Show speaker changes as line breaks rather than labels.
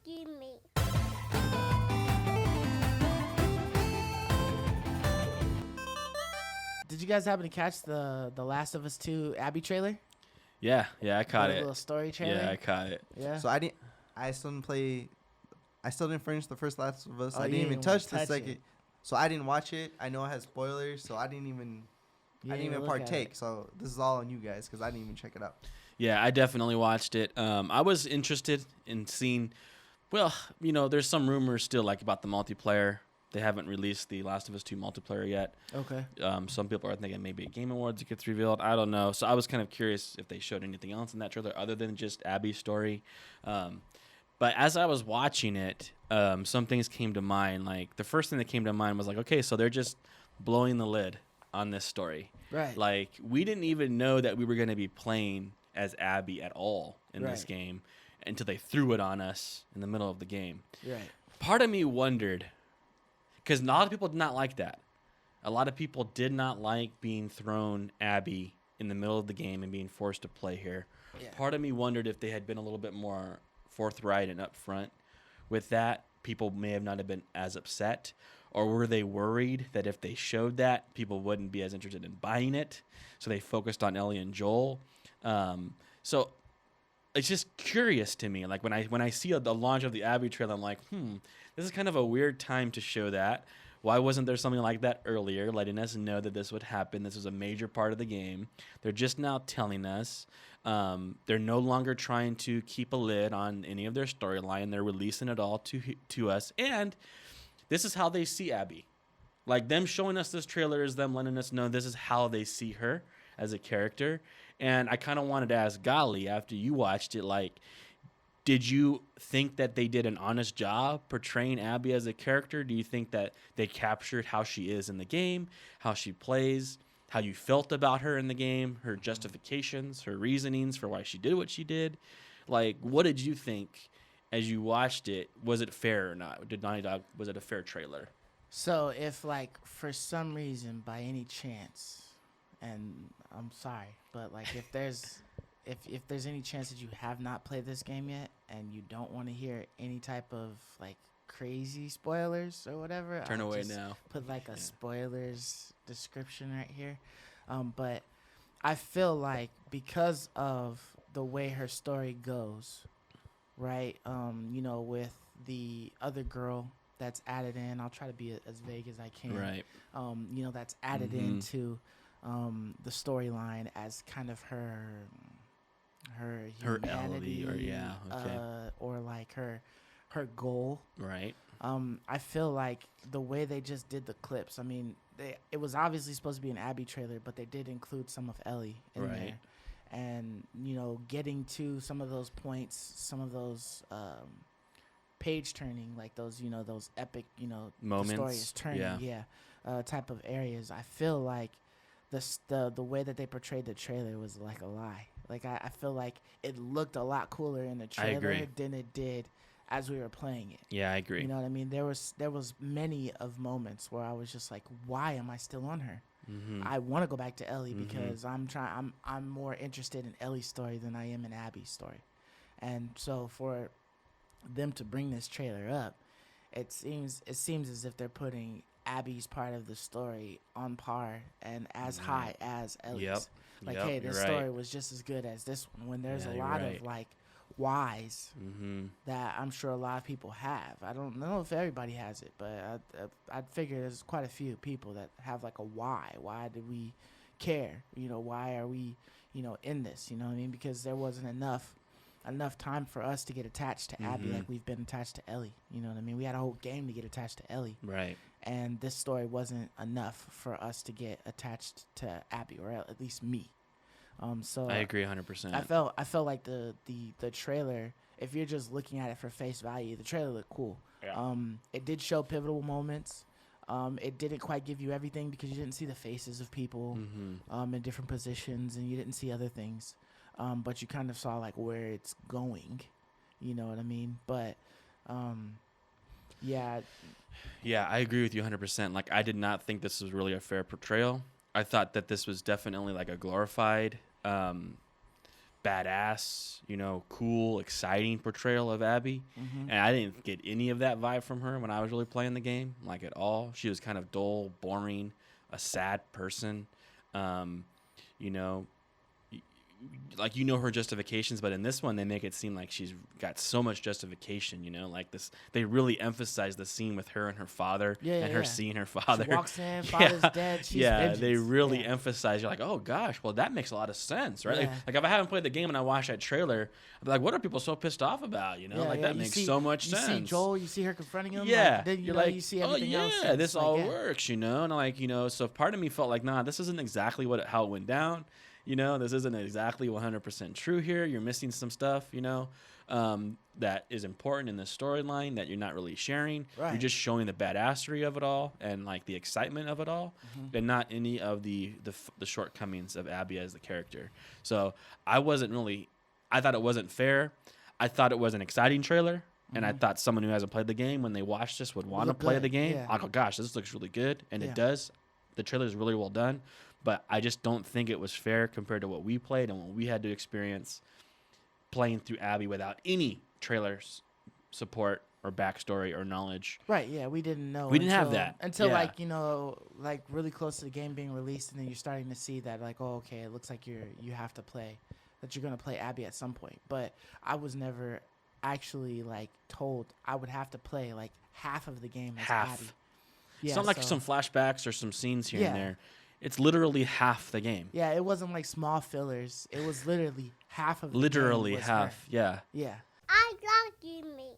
Excuse me.
Did you guys happen to catch the Last of Us 2 Abby trailer?
Yeah, I caught
The
it.
little story trailer?
Yeah, I caught it.
Yeah.
So I still didn't play. I still didn't finish the first Last of Us.
Oh,
I
you
didn't even
didn't
touch
wanna
the
touch
second.
it.
So I didn't watch it. I know it has spoilers, so I didn't even
look at
partake.
it.
So this is all on you guys because I didn't even check it out.
Yeah, I definitely watched it. I was interested in seeing. Well, there's some rumors still like about the multiplayer. They haven't released the Last of Us 2 multiplayer yet.
Okay.
Some people are thinking maybe at Game Awards it gets revealed. I don't know. So I was kind of curious if they showed anything else in that trailer other than just Abby's story. But as I was watching it, some things came to mind. Like the first thing that came to mind was like, okay, so they're just blowing the lid on this story.
Right.
Like we didn't even know that we were going to be playing as Abby at all in this
Right.
game until they threw it on us in the middle of the game.
Right.
Part of me wondered, because a lot of people did not like that. A lot of people did not like being thrown Abby in the middle of the game and being forced to play here.
Yeah.
Part of me wondered if they had been a little bit more forthright and upfront with that, people may have not have been as upset. Or were they worried that if they showed that, people wouldn't be as interested in buying it? So they focused on Ellie and Joel. So it's just curious to me. Like when I see the launch of the Abby trailer, I'm like, this is kind of a weird time to show that. Why wasn't there something like that earlier, letting us know that this would happen? This was a major part of the game. They're just now telling us. They're no longer trying to keep a lid on any of their storyline. They're releasing it all to us. And this is how they see Abby. Like them showing us this trailer is them letting us know this is how they see her as a character. And I kind of wanted to ask Gali, after you watched it, like, did you think that they did an honest job portraying Abby as a character? Do you think that they captured how she is in the game, how she plays, how you felt about her in the game, her justifications, her reasonings for why she did what she did? Like, what did you think as you watched it? Was it fair or not? Was it a fair trailer?
So if like for some reason, by any chance, and I'm sorry, but like if there's any chance that you have not played this game yet and you don't want to hear any type of like crazy spoilers or whatever,
Turn
I'll
away
just
now.
put like a spoilers description right here. But I feel like because of the way her story goes, right? With the other girl that's added in, I'll try to be as vague as I can.
Right.
That's added into the storyline as kind of her humanity, or like her goal.
Right.
I feel like the way they just did the clips. I mean, it was obviously supposed to be an Abby trailer, but they did include some of Ellie in there, and getting to some of those points, some of those page turning, like those those epic
moments,
the story is turning, type of areas. I feel like the way that they portrayed the trailer was like a lie. Like I feel like it looked a lot cooler in the trailer than it did as we were playing it.
Yeah, I agree.
You know what I mean? There was many of moments where I was just like, why am I still on her?
Mm-hmm.
I want to go back to Ellie because I'm more interested in Ellie's story than I am in Abby's story. And so for them to bring this trailer up, it seems as if they're putting Abby's part of the story on par and as high as Ellie's. Hey, this story was just as good as this one. When there's a lot of like whys that I'm sure a lot of people have. I don't know if everybody has it, but I'd figure there's quite a few people that have like a why. Why did we care? Why are we, in this? You know what I mean? Because there wasn't enough time for us to get attached to Abby like we've been attached to Ellie. You know what I mean? We had a whole game to get attached to Ellie.
Right.
And this story wasn't enough for us to get attached to Abby, or at least me. So
I agree 100%.
I felt like the trailer, if you're just looking at it for face value, the trailer looked cool.
Yeah.
It did show pivotal moments. It didn't quite give you everything because you didn't see the faces of people in different positions, and you didn't see other things. But you kind of saw like where it's going. You know what I mean? But yeah.
Yeah, I agree with you 100%. Like, I did not think this was really a fair portrayal. I thought that this was definitely like a glorified badass, cool, exciting portrayal of Abby.
Mm-hmm.
And I didn't get any of that vibe from her when I was really playing the game, like at all. She was kind of dull, boring, a sad person. You know, like her justifications, but in this one they make it seem like she's got so much justification, like this. They really emphasize the scene with her and her father, and her seeing her father.
She walks in, father's dead. She's vengeance.
They really emphasize. You're like, oh gosh, well that makes a lot of sense, right?
Yeah.
Like if I haven't played the game and I watch that trailer, I'd be like, what are people so pissed off about? That makes so much sense.
You see Joel, you see her confronting him.
Yeah,
like, then
you're like,
you see everything else.
Oh yeah, this all works, and so part of me felt like, nah, this isn't exactly how it went down. This isn't exactly 100% true here. You're missing some stuff, that is important in the storyline that you're not really sharing.
Right.
You're just showing the badassery of it all and like the excitement of it all, and not any of the shortcomings of Abby as the character. So I thought it wasn't fair. I thought it was an exciting trailer. And I thought someone who hasn't played the game, when they watch this, would want to play the game.
Yeah.
I go, gosh, this looks really good. And it does. The trailer is really well done. But I just don't think it was fair compared to what we played and what we had to experience playing through Abby without any trailers support or backstory or knowledge.
Right, yeah, we didn't know.
We didn't have that.
Until, like really close to the game being released, and then you're starting to see that, like, oh, okay, it looks like you have to play, that you're going to play Abby at some point. But I was never actually, like, told I would have to play, like, half of the game as Abby. Yeah,
it's not like some flashbacks or some scenes here and there. It's literally half the game.
Yeah, it wasn't like small fillers. It was literally half of the
literally
game was
half,
her.
yeah.
Yeah.
I love you, me.